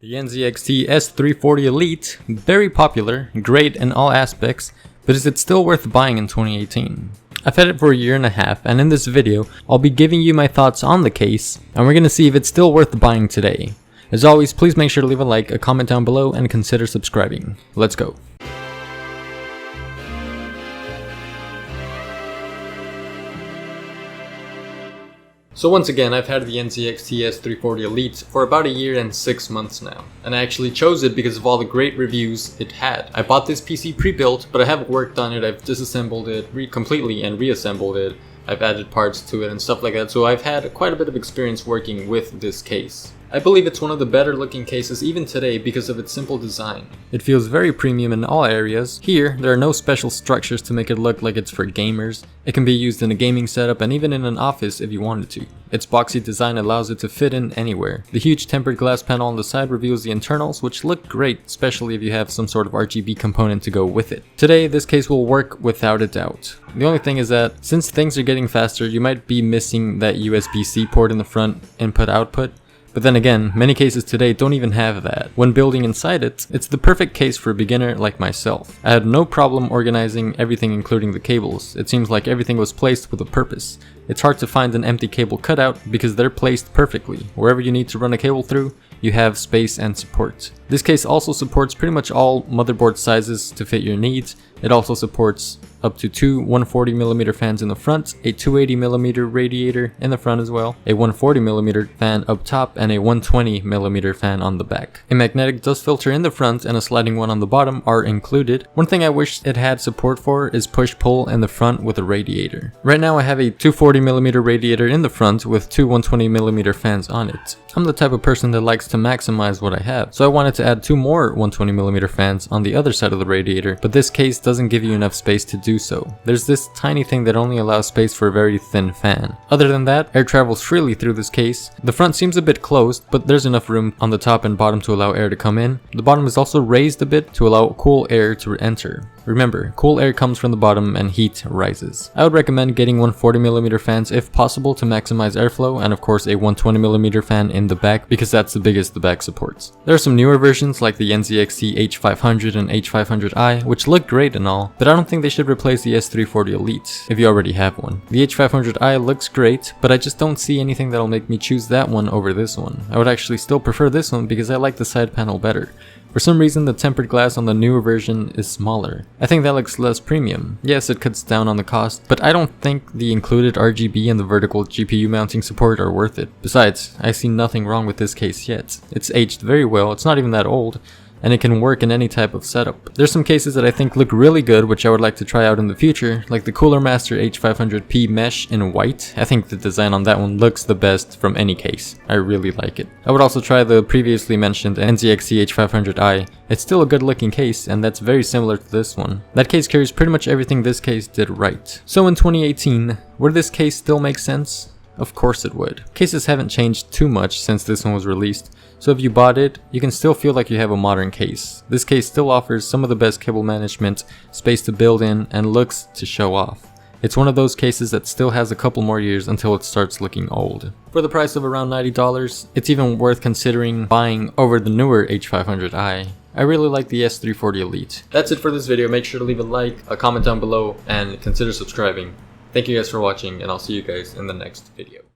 The NZXT S340 Elite, very popular, great in all aspects, but is it still worth buying in 2018? I've had it for a year and a half, and in this video, I'll be giving you my thoughts on the case, and we're gonna see if it's still worth buying today. As always, please make sure to leave a like, a comment down below, and consider subscribing. Let's go. So once again, I've had the NZXT S340 Elite for about a year and 6 months now, and I actually chose it because of all the great reviews it had. I bought this PC pre-built, but I haven't worked on it. I've disassembled it completely and reassembled it. I've added parts to it and stuff like that, so I've had quite a bit of experience working with this case. I believe it's one of the better looking cases even today because of its simple design. It feels very premium in all areas. Here, there are no special structures to make it look like it's for gamers. It can be used in a gaming setup and even in an office if you wanted to. Its boxy design allows it to fit in anywhere. The huge tempered glass panel on the side reveals the internals, which look great, especially if you have some sort of RGB component to go with it. Today, this case will work without a doubt. The only thing is that, since things are getting faster, you might be missing that USB-C port in the front input-output. But then again, many cases today don't even have that. When building inside it, it's the perfect case for a beginner like myself. I had no problem organizing everything including the cables. It seems like everything was placed with a purpose. It's hard to find an empty cable cutout because they're placed perfectly. Wherever you need to run a cable through, you have space and support. This case also supports pretty much all motherboard sizes to fit your needs. It also supports up to two 140mm fans in the front, a 280mm radiator in the front as well, a 140mm fan up top, and a 120mm fan on the back. A magnetic dust filter in the front and a sliding one on the bottom are included. One thing I wish it had support for is push-pull in the front with a radiator. Right now I have a 240mm radiator in the front with two 120mm fans on it. I'm the type of person that likes to maximize what I have, so I wanted to add two more 120mm fans on the other side of the radiator, but this case doesn't give you enough space to do so. There's this tiny thing that only allows space for a very thin fan. Other than that, air travels freely through this case. The front seems a bit closed, but there's enough room on the top and bottom to allow air to come in. The bottom is also raised a bit to allow cool air to enter. Remember, cool air comes from the bottom and heat rises. I would recommend getting 140mm fans if possible to maximize airflow, and of course a 120mm fan in the back because that's the biggest the back supports. There are some newer versions like the NZXT H500 and H500i which look great and all, but I don't think they should replace the S340 Elite if you already have one. The H500i looks great, but I just don't see anything that'll make me choose that one over this one. I would actually still prefer this one because I like the side panel better. For some reason, the tempered glass on the newer version is smaller. I think that looks less premium. Yes, it cuts down on the cost, but I don't think the included RGB and the vertical GPU mounting support are worth it. Besides, I see nothing wrong with this case yet. It's aged very well, it's not even that old, and it can work in any type of setup. There's some cases that I think look really good which I would like to try out in the future, like the Cooler Master H500P Mesh in white. I think the design on that one looks the best from any case. I really like it. I would also try the previously mentioned NZXT H500i. It's still a good looking case, and that's very similar to this one. That case carries pretty much everything this case did right. So in 2018, would this case still make sense? Of course it would. Cases haven't changed too much since this one was released, so if you bought it, you can still feel like you have a modern case. This case still offers some of the best cable management, space to build in, and looks to show off. It's one of those cases that still has a couple more years until it starts looking old. For the price of around $90, it's even worth considering buying over the newer H500i. I really like the S340 Elite. That's it for this video. Make sure to leave a like, a comment down below, and consider subscribing. Thank you guys for watching, and I'll see you guys in the next video.